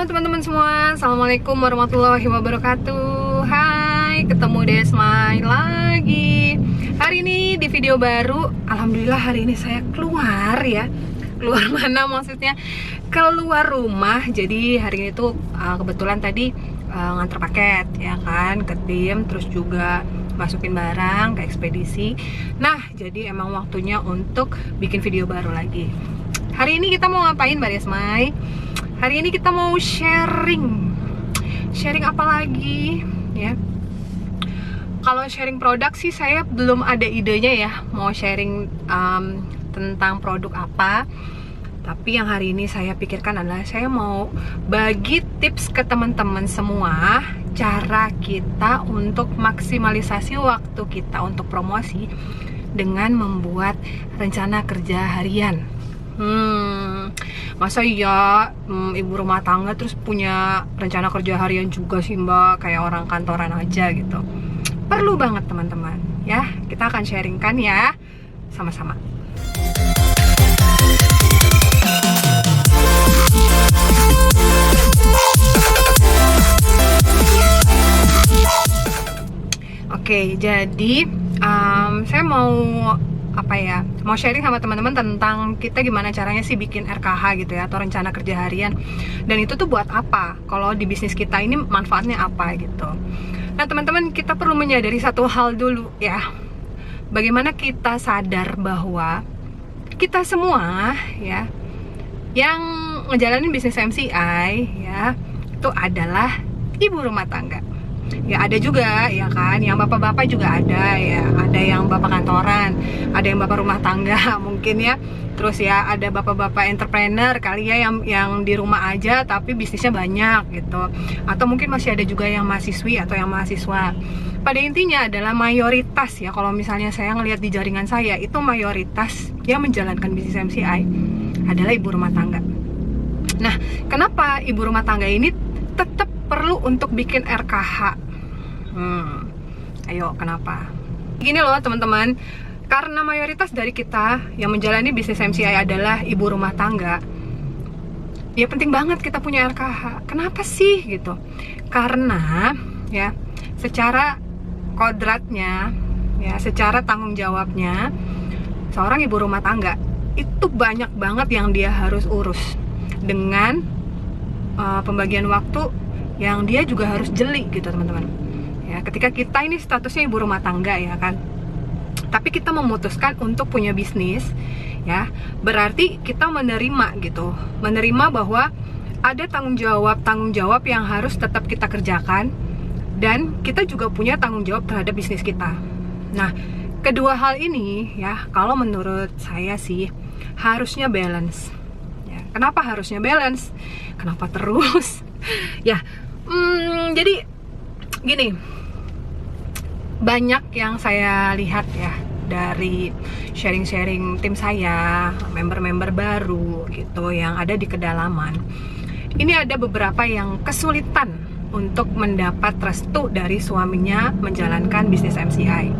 teman-teman semua, Assalamualaikum warahmatullahi wabarakatuh. Hai, ketemu Desmai lagi. Hari ini di video baru, alhamdulillah hari ini saya keluar ya. Keluar mana maksudnya? Keluar rumah. Jadi hari ini tuh kebetulan tadi nganter paket ya kan, ke tim, terus juga masukin barang ke ekspedisi. Nah, jadi emang waktunya untuk bikin video baru lagi. Hari ini kita mau ngapain Mbak Desmai? Hari ini kita mau sharing apa lagi ya? Kalau sharing produk sih saya belum ada idenya ya, mau sharing tentang produk apa. Tapi yang hari ini saya pikirkan adalah saya mau bagi tips ke teman-teman semua, cara kita untuk maksimalisasi waktu kita untuk promosi dengan membuat rencana kerja harian. Masa iya ibu rumah tangga terus punya rencana kerja harian juga sih Mbak, kayak orang kantoran aja gitu. Perlu banget teman-teman ya, kita akan sharingkan ya sama-sama. Oke, jadi saya mau mau sharing sama teman-teman tentang kita gimana caranya sih bikin RKH gitu ya, atau rencana kerja harian. Dan itu tuh buat apa? Kalau di bisnis kita ini manfaatnya apa gitu. Nah teman-teman, kita perlu menyadari satu hal dulu ya. Bagaimana kita sadar bahwa kita semua ya yang ngejalanin bisnis MCI ya, itu adalah ibu rumah tangga. Ya ada juga ya kan, yang bapak-bapak juga ada ya, ada yang bapak kantoran, ada yang bapak rumah tangga mungkin ya. Terus ya ada bapak-bapak entrepreneur kali ya, yang di rumah aja tapi bisnisnya banyak gitu. Atau mungkin masih ada juga yang mahasiswi atau yang mahasiswa. Pada intinya adalah mayoritas ya, kalau misalnya saya ngelihat di jaringan saya, itu mayoritas yang menjalankan bisnis MCI adalah ibu rumah tangga. Nah, kenapa ibu rumah tangga ini tetap perlu untuk bikin RKH? Ayo, kenapa? Gini loh teman-teman, karena mayoritas dari kita yang menjalani bisnis MCI adalah ibu rumah tangga, ya penting banget kita punya RKH. Kenapa sih gitu? Karena ya secara kodratnya ya, secara tanggung jawabnya, seorang ibu rumah tangga itu banyak banget yang dia harus urus, dengan pembagian waktu yang dia juga harus jeli gitu teman-teman ya. Ketika kita ini statusnya ibu rumah tangga ya kan, tapi kita memutuskan untuk punya bisnis ya, berarti kita menerima gitu, menerima bahwa ada tanggung jawab yang harus tetap kita kerjakan, dan kita juga punya tanggung jawab terhadap bisnis kita. Nah, kedua hal ini ya, kalau menurut saya sih harusnya balance. Kenapa harusnya balance? Kenapa terus? Ya, jadi gini, banyak yang saya lihat ya dari sharing-sharing tim saya, member-member baru gitu yang ada di kedalaman. Ini ada beberapa yang kesulitan untuk mendapat restu dari suaminya menjalankan bisnis MCI.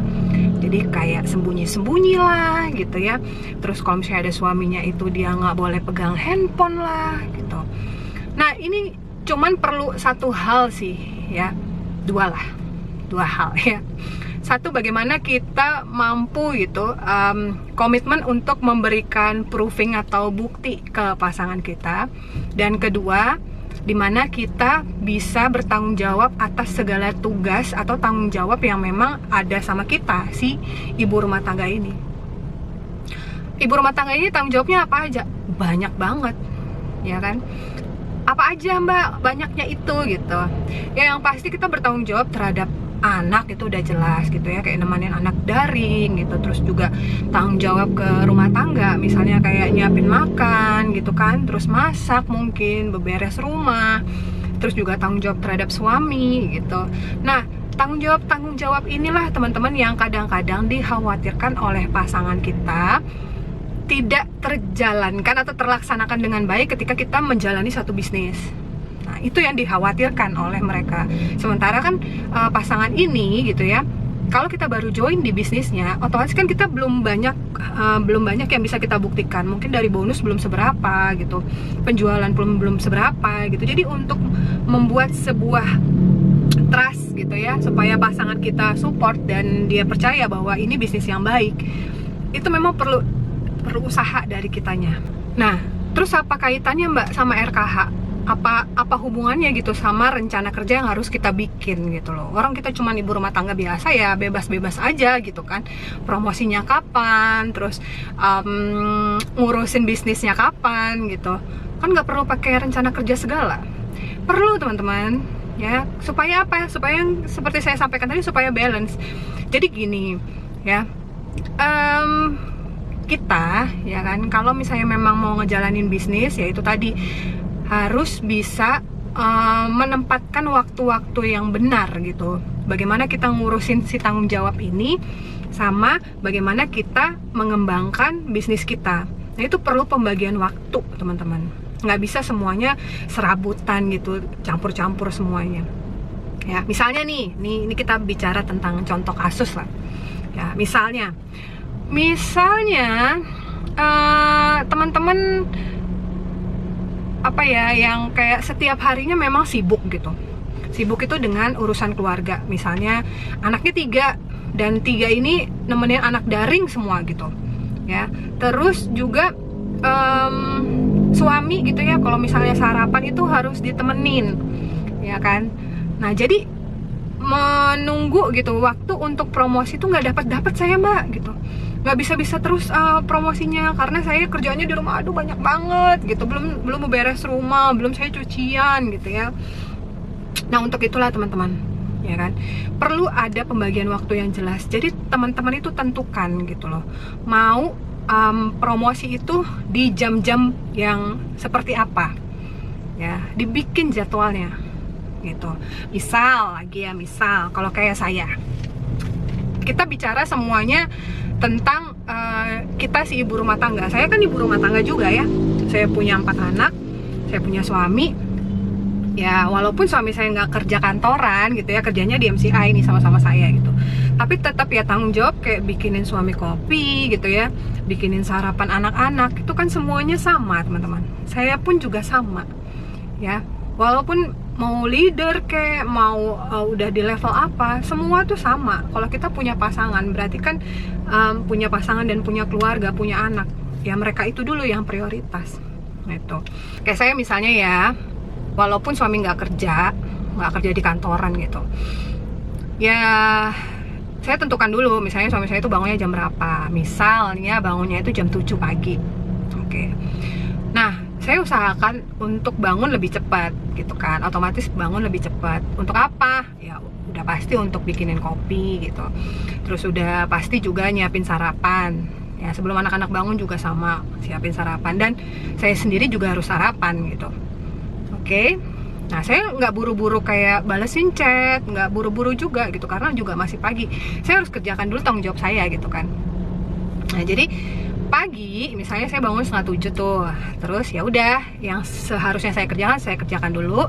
Jadi kayak sembunyi-sembunyi lah gitu ya. Terus kalau misalnya ada suaminya itu dia nggak boleh pegang handphone lah gitu. Nah ini cuman perlu satu hal sih ya, dua hal ya. Satu, bagaimana kita mampu gitu komitmen untuk memberikan proving atau bukti ke pasangan kita. Dan kedua, dimana kita bisa bertanggung jawab atas segala tugas atau tanggung jawab yang memang ada sama kita, si ibu rumah tangga ini. Ibu rumah tangga ini tanggung jawabnya apa aja? Banyak banget ya kan. Apa aja Mbak? Banyaknya itu gitu ya. Yang pasti kita bertanggung jawab terhadap anak, itu udah jelas gitu ya, kayak nemenin anak daring gitu. Terus juga tanggung jawab ke rumah tangga, misalnya kayak nyiapin makan gitu kan, terus masak mungkin, beberes rumah. Terus juga tanggung jawab terhadap suami gitu. Nah, tanggung jawab inilah teman-teman yang kadang-kadang dikhawatirkan oleh pasangan kita tidak terjalankan atau terlaksanakan dengan baik ketika kita menjalani satu bisnis. Nah, itu yang dikhawatirkan oleh mereka. Sementara kan pasangan ini gitu ya, kalau kita baru join di bisnisnya, otomatis kan kita belum banyak yang bisa kita buktikan. Mungkin dari bonus belum seberapa gitu, penjualan belum seberapa gitu. Jadi untuk membuat sebuah trust gitu ya, supaya pasangan kita support dan dia percaya bahwa ini bisnis yang baik, itu memang perlu usaha dari kitanya. Nah, terus apa kaitannya Mbak sama RKH? Apa hubungannya gitu sama rencana kerja yang harus kita bikin gitu loh. Orang kita cuma ibu rumah tangga biasa ya, bebas-bebas aja gitu kan. Promosinya kapan, terus ngurusin bisnisnya kapan gitu. Kan nggak perlu pakai rencana kerja segala. Perlu teman-teman ya, supaya apa? Supaya yang seperti saya sampaikan tadi, supaya balance. Jadi gini ya, kita ya kan, kalau misalnya memang mau ngejalanin bisnis, ya itu tadi harus bisa menempatkan waktu-waktu yang benar gitu. Bagaimana kita ngurusin si tanggung jawab ini, sama bagaimana kita mengembangkan bisnis kita. Nah itu perlu pembagian waktu teman-teman. Nggak bisa semuanya serabutan gitu, campur-campur semuanya. Ya misalnya nih, ini kita bicara tentang contoh kasus lah. Ya misalnya teman-teman apa ya, yang kayak setiap harinya memang sibuk gitu. Sibuk itu dengan urusan keluarga. Misalnya anaknya 3, dan 3 ini nemenin anak daring semua gitu ya. Terus juga suami gitu ya, kalau misalnya sarapan itu harus ditemenin ya kan. Nah jadi menunggu gitu waktu untuk promosi itu nggak dapat saya Mbak gitu. Nggak bisa terus promosinya, karena saya kerjanya di rumah aduh banyak banget gitu, belum beres rumah, belum saya cucian gitu ya. Nah untuk itulah teman-teman ya kan, perlu ada pembagian waktu yang jelas. Jadi teman-teman itu tentukan gitu loh, mau promosi itu di jam-jam yang seperti apa ya, dibikin jadwalnya gitu. Misal kalau kayak saya, kita bicara semuanya tentang kita si ibu rumah tangga. Saya kan ibu rumah tangga juga ya. Saya punya 4 anak, saya punya suami. Ya walaupun suami saya nggak kerja kantoran gitu ya, kerjanya di MCI ini sama-sama saya gitu. Tapi tetap ya tanggung jawab, kayak bikinin suami kopi gitu ya, bikinin sarapan anak-anak, itu kan semuanya sama teman-teman. Saya pun juga sama ya. Walaupun mau leader kayak mau udah di level apa, semua tuh sama. Kalau kita punya pasangan, berarti kan punya pasangan dan punya keluarga, punya anak, ya mereka itu dulu yang prioritas gitu. Kayak saya misalnya ya, walaupun suami nggak kerja di kantoran gitu ya, saya tentukan dulu misalnya suami saya itu bangunnya jam berapa. Misalnya bangunnya itu jam 7 pagi. Oke. Nah saya usahakan untuk bangun lebih cepat gitu kan, otomatis bangun lebih cepat. Untuk apa? Ya udah pasti untuk bikinin kopi gitu. Terus udah pasti juga nyiapin sarapan. Ya sebelum anak-anak bangun juga sama, siapin sarapan. Dan saya sendiri juga harus sarapan gitu. Oke. Nah saya nggak buru-buru kayak balesin chat, nggak buru-buru juga gitu, karena juga masih pagi. Saya harus kerjakan dulu tanggung jawab saya gitu kan. Nah jadi pagi misalnya saya bangun 6:30 tuh, terus ya udah yang seharusnya saya kerjakan dulu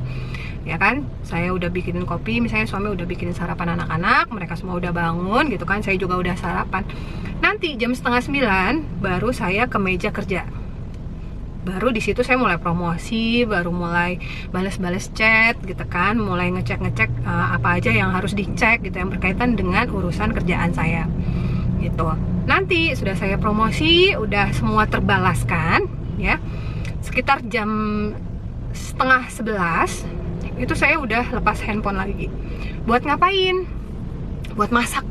ya kan. Saya udah bikinin kopi, misalnya suami udah bikinin sarapan anak-anak, mereka semua udah bangun gitu kan, saya juga udah sarapan. Nanti jam 8:30 baru saya ke meja kerja. Baru di situ saya mulai promosi, baru mulai balas-balas chat gitu kan, mulai ngecek apa aja yang harus dicek gitu yang berkaitan dengan urusan kerjaan saya gitu. Nanti sudah saya promosi, udah semua terbalaskan ya, sekitar jam 10:30 itu saya udah lepas handphone lagi. Buat ngapain? Buat masak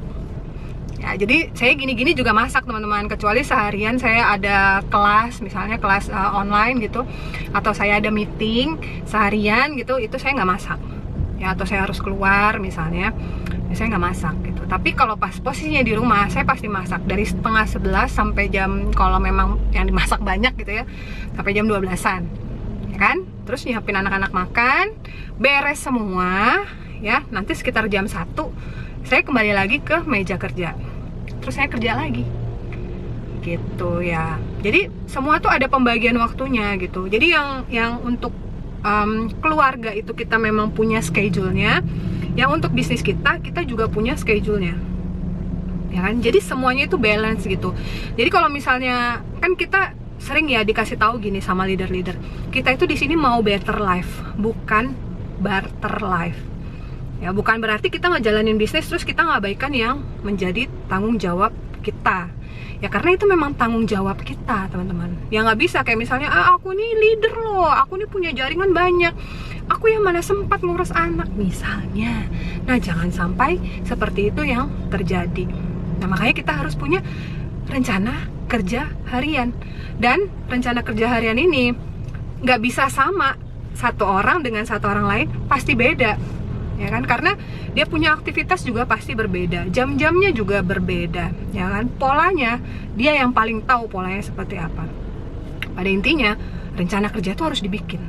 ya. Jadi saya gini-gini juga masak teman-teman, kecuali seharian saya ada kelas, misalnya kelas online gitu, atau saya ada meeting seharian gitu, itu saya nggak masak ya, atau saya harus keluar misalnya, saya nggak masak gitu. Tapi kalau pas posisinya di rumah, saya pasti masak dari 10:30 sampai jam, kalau memang yang dimasak banyak gitu ya, sampai jam 12-an ya kan. Terus nyiapin anak-anak makan, beres semua ya. Nanti sekitar jam 1 saya kembali lagi ke meja kerja, terus saya kerja lagi gitu ya. Jadi semua tuh ada pembagian waktunya gitu. Jadi yang untuk keluarga itu kita memang punya schedule-nya. Yang untuk bisnis kita juga punya schedule-nya ya kan? Jadi semuanya itu balance gitu. Jadi kalau misalnya kan kita sering ya dikasih tahu gini sama leader-leader, kita itu di sini mau better life, bukan barter life. Ya, bukan berarti kita ngejalanin bisnis terus kita ngabaikan yang menjadi tanggung jawab kita. Ya karena itu memang tanggung jawab kita, teman-teman. Ya nggak bisa kayak misalnya, aku nih leader loh, aku nih punya jaringan banyak, aku yang mana sempat ngurus anak misalnya. Nah jangan sampai seperti itu yang terjadi. Nah makanya kita harus punya rencana kerja harian. Dan rencana kerja harian ini nggak bisa sama satu orang dengan satu orang lain, pasti beda, ya kan? Karena dia punya aktivitas juga pasti berbeda, jam-jamnya juga berbeda, ya kan? Polanya dia yang paling tahu polanya seperti apa. Pada intinya rencana kerja itu harus dibikin.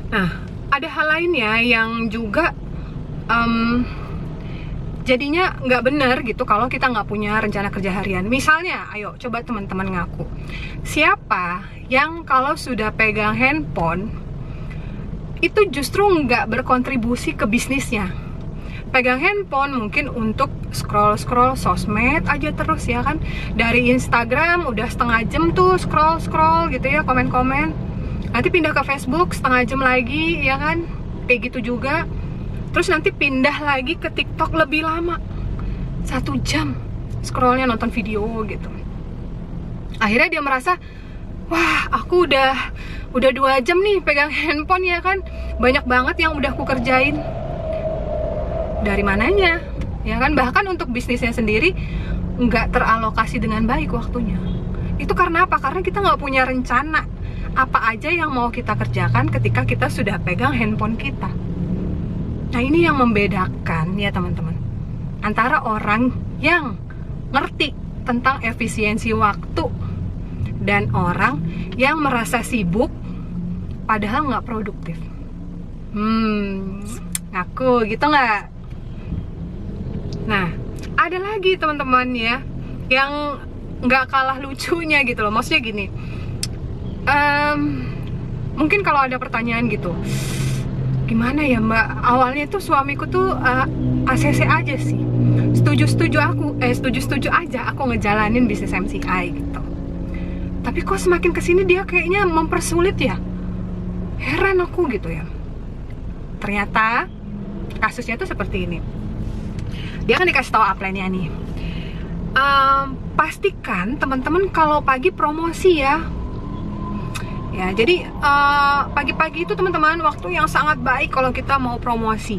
Nah ada hal lainnya yang juga jadinya nggak benar gitu kalau kita nggak punya rencana kerja harian. Misalnya, ayo coba teman-teman ngaku, siapa yang kalau sudah pegang handphone itu justru nggak berkontribusi ke bisnisnya? Pegang handphone mungkin untuk scroll-scroll sosmed aja terus, ya kan? Dari Instagram udah setengah jam tuh scroll-scroll gitu ya, komen-komen. Nanti pindah ke Facebook setengah jam lagi, ya kan? Kayak gitu juga. Terus nanti pindah lagi ke TikTok lebih lama, 1 jam scrollnya, nonton video gitu. Akhirnya dia merasa, wah aku udah 2 jam nih pegang handphone, ya kan? Banyak banget yang udah aku kerjain. Dari mananya, ya kan? Bahkan untuk bisnisnya sendiri nggak teralokasi dengan baik waktunya. Itu karena apa? Karena kita nggak punya rencana apa aja yang mau kita kerjakan ketika kita sudah pegang handphone kita. Nah ini yang membedakan ya teman-teman, antara orang yang ngerti tentang efisiensi waktu dan orang yang merasa sibuk padahal nggak produktif. Ngaku gitu nggak? Nah ada lagi teman-teman ya yang nggak kalah lucunya gitu loh. Maksudnya gini, mungkin kalau ada pertanyaan gitu, gimana ya mbak, awalnya tuh suamiku tuh ACC aja sih, setuju aja aku ngejalanin bisnis MCI gitu, tapi kok semakin kesini dia kayaknya mempersulit ya, heran aku gitu ya. Ternyata kasusnya tuh seperti ini. Dia kan dikasih tahu upline-nya nih, pastikan teman-teman kalau pagi promosi ya. Ya, jadi pagi-pagi itu teman-teman waktu yang sangat baik kalau kita mau promosi.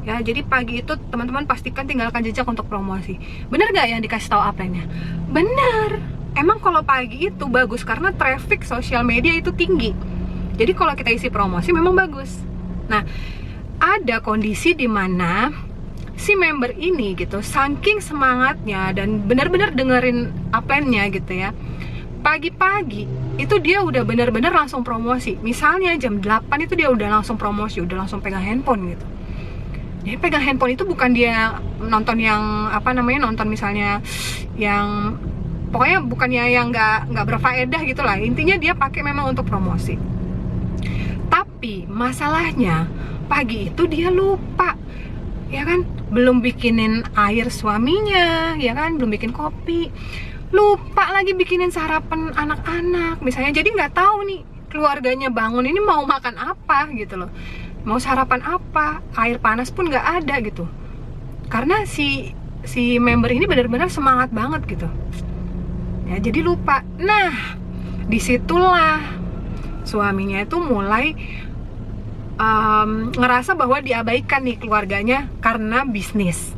Ya, jadi pagi itu teman-teman pastikan tinggalkan jejak untuk promosi. Bener nggak yang dikasih tahu upline-nya? Bener. Emang kalau pagi itu bagus karena traffic sosial media itu tinggi. Jadi kalau kita isi promosi memang bagus. Nah, ada kondisi di mana si member ini gitu, saking semangatnya dan benar-benar dengerin upline-nya gitu ya. Pagi-pagi itu dia udah benar-benar langsung promosi. Misalnya jam 8 itu dia udah langsung promosi, udah langsung pegang handphone gitu. Jadi pegang handphone itu bukan dia nonton yang apa namanya, nonton misalnya yang pokoknya bukannya yang nggak berfaedah gitu lah. Intinya dia pakai memang untuk promosi. Tapi masalahnya pagi itu dia lupa, ya kan? Belum bikinin air suaminya, ya kan? Belum bikin kopi. Lupa lagi bikinin sarapan anak-anak misalnya. Jadi nggak tahu nih keluarganya bangun ini mau makan apa gitu loh, mau sarapan apa, air panas pun nggak ada gitu, karena si member ini benar-benar semangat banget gitu ya, jadi lupa. Nah disitulah suaminya itu mulai ngerasa bahwa diabaikan nih keluarganya karena bisnis,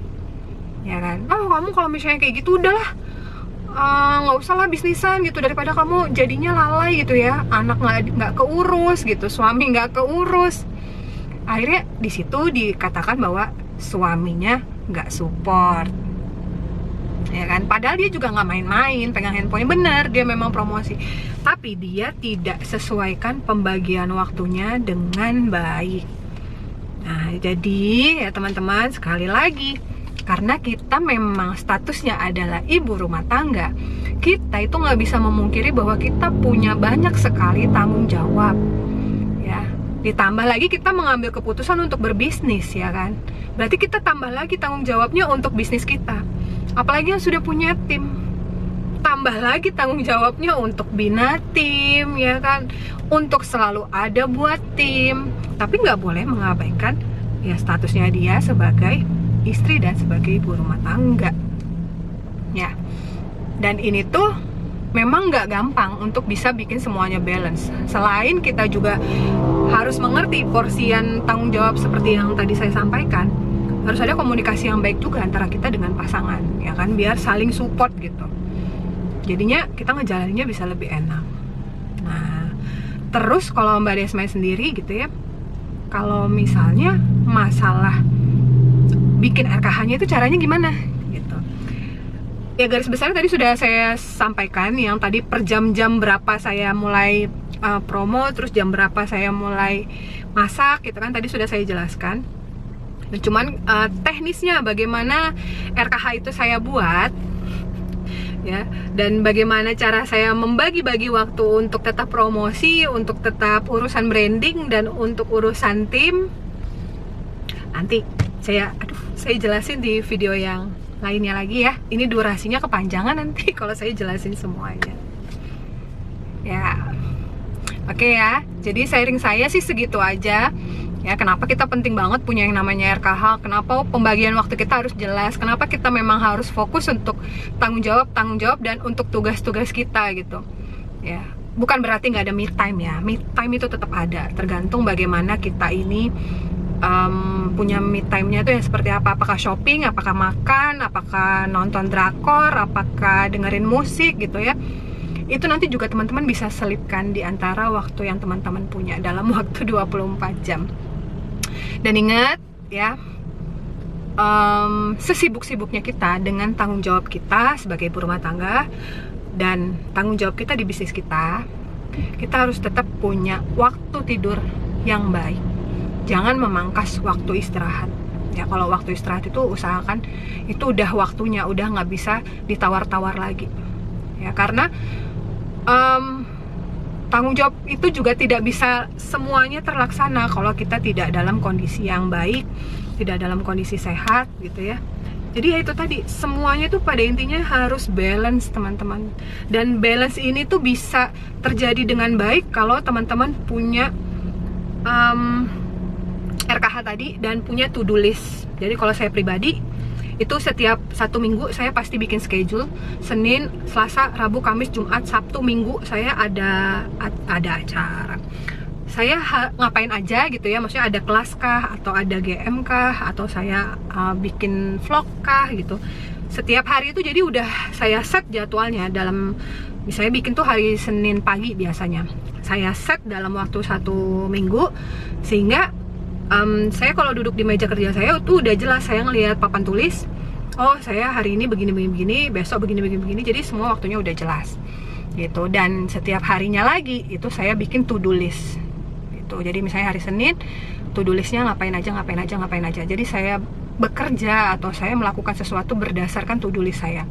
ya kan? Oh kamu kalau misalnya kayak gitu udahlah, nggak usah lah bisnisan gitu, daripada kamu jadinya lalai gitu ya, anak nggak keurus gitu, suami nggak keurus. Akhirnya di situ dikatakan bahwa suaminya nggak support, ya kan? Padahal dia juga nggak main-main pegang handphonenya, bener dia memang promosi, tapi dia tidak sesuaikan pembagian waktunya dengan baik. Nah jadi ya teman-teman, sekali lagi, karena kita memang statusnya adalah ibu rumah tangga, kita itu nggak bisa memungkiri bahwa kita punya banyak sekali tanggung jawab ya. Ditambah lagi kita mengambil keputusan untuk berbisnis, ya kan? Berarti kita tambah lagi tanggung jawabnya untuk bisnis kita. apalagi yang sudah punya tim, tambah lagi tanggung jawabnya untuk bina tim, ya kan, untuk selalu ada buat tim. Tapi nggak boleh mengabaikan ya statusnya dia sebagai istri dan sebagai ibu rumah tangga, ya. Dan ini tuh memang nggak gampang untuk bisa bikin semuanya balance. Selain kita juga harus mengerti porsian tanggung jawab seperti yang tadi saya sampaikan, harus ada komunikasi yang baik juga antara kita dengan pasangan, ya kan, biar saling support gitu. Jadinya kita ngejalaninnya bisa lebih enak. Nah, terus kalau Mbak Desmai sendiri gitu ya, kalau misalnya masalah bikin RKH-nya itu caranya gimana gitu. Ya garis besarnya tadi sudah saya sampaikan, yang tadi per jam-jam berapa saya mulai promo, terus jam berapa saya mulai masak gitu kan, tadi sudah saya jelaskan. Cuman teknisnya bagaimana RKH itu saya buat, ya, dan bagaimana cara saya membagi-bagi waktu untuk tetap promosi, untuk tetap urusan branding, dan untuk urusan tim, nanti saya jelasin di video yang lainnya lagi ya. Ini durasinya kepanjangan nanti kalau saya jelasin semuanya, ya. Oke ya, jadi sharing saya sih segitu aja ya. Kenapa kita penting banget punya yang namanya RKH, kenapa pembagian waktu kita harus jelas, kenapa kita memang harus fokus untuk tanggung jawab dan untuk tugas-tugas kita gitu ya. Bukan berarti nggak ada me time ya, me time itu tetap ada, tergantung bagaimana kita ini punya me time-nya tuh yang seperti apa. Apakah shopping, apakah makan, apakah nonton drakor, apakah dengerin musik gitu ya. Itu nanti juga teman-teman bisa selipkan di antara waktu yang teman-teman punya dalam waktu 24 jam. Dan ingat ya, sesibuk-sibuknya kita dengan tanggung jawab kita sebagai ibu rumah tangga dan tanggung jawab kita di bisnis kita harus tetap punya waktu tidur yang baik. Jangan memangkas waktu istirahat ya. Kalau waktu istirahat itu usahakan itu udah waktunya, udah nggak bisa ditawar-tawar lagi ya. Karena tanggung jawab itu juga tidak bisa semuanya terlaksana kalau kita tidak dalam kondisi yang baik, tidak dalam kondisi sehat gitu ya. Jadi ya itu tadi, semuanya tuh pada intinya harus balance teman-teman. Dan balance ini tuh bisa terjadi dengan baik kalau teman-teman punya RKH tadi dan punya to-do list. Jadi kalau saya pribadi itu setiap 1 minggu saya pasti bikin schedule. Senin, Selasa, Rabu, Kamis, Jumat, Sabtu, Minggu saya ada acara. Saya ngapain aja gitu ya, maksudnya ada kelas kah, atau ada GM kah, atau saya bikin vlog kah gitu. Setiap hari itu jadi udah saya set jadwalnya. Dalam misalnya bikin tuh hari Senin pagi biasanya, saya set dalam waktu 1 minggu, sehingga saya kalau duduk di meja kerja saya tuh udah jelas, saya ngelihat papan tulis, oh saya hari ini begini, besok begini, jadi semua waktunya udah jelas gitu. Dan setiap harinya lagi itu saya bikin to do list gitu. Jadi misalnya hari Senin to do listnya ngapain aja. Jadi saya bekerja atau saya melakukan sesuatu berdasarkan to do list saya.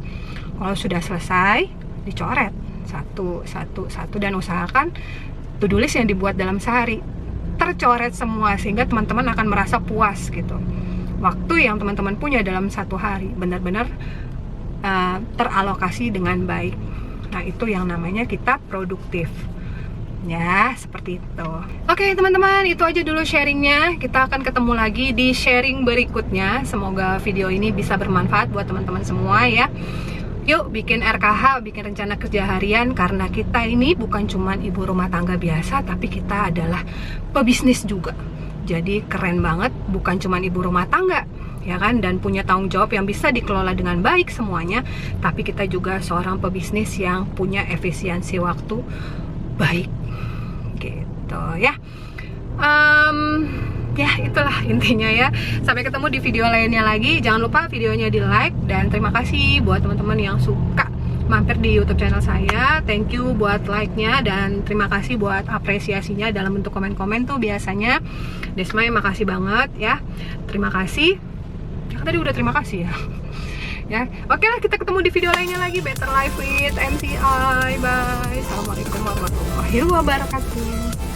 Kalau sudah selesai dicoret satu, dan usahakan to do list yang dibuat dalam sehari tercoret semua, sehingga teman-teman akan merasa puas gitu. Waktu yang teman-teman punya dalam 1 hari benar-benar teralokasi dengan baik. Nah itu yang namanya kita produktif ya, seperti itu. Oke teman-teman, itu aja dulu sharingnya. Kita akan ketemu lagi di sharing berikutnya. Semoga video ini bisa bermanfaat buat teman-teman semua ya. Yuk bikin RKH, bikin rencana kerja harian, karena kita ini bukan cuma ibu rumah tangga biasa, tapi kita adalah pebisnis juga. Jadi keren banget, bukan cuma ibu rumah tangga ya kan, dan punya tanggung jawab yang bisa dikelola dengan baik semuanya, tapi kita juga seorang pebisnis yang punya efisiensi waktu baik gitu ya. Ya itulah intinya ya. Sampai ketemu di video lainnya lagi. Jangan lupa videonya di like, dan terima kasih buat teman-teman yang suka mampir di YouTube channel saya. Thank you buat like-nya, dan terima kasih buat apresiasinya dalam bentuk komen-komen tuh biasanya. Desmai makasih banget ya. Terima kasih. Tadi udah terima kasih ya. Ya, oke lah, kita ketemu di video lainnya lagi. Better Life with MCI. Bye. Assalamualaikum warahmatullahi wabarakatuh.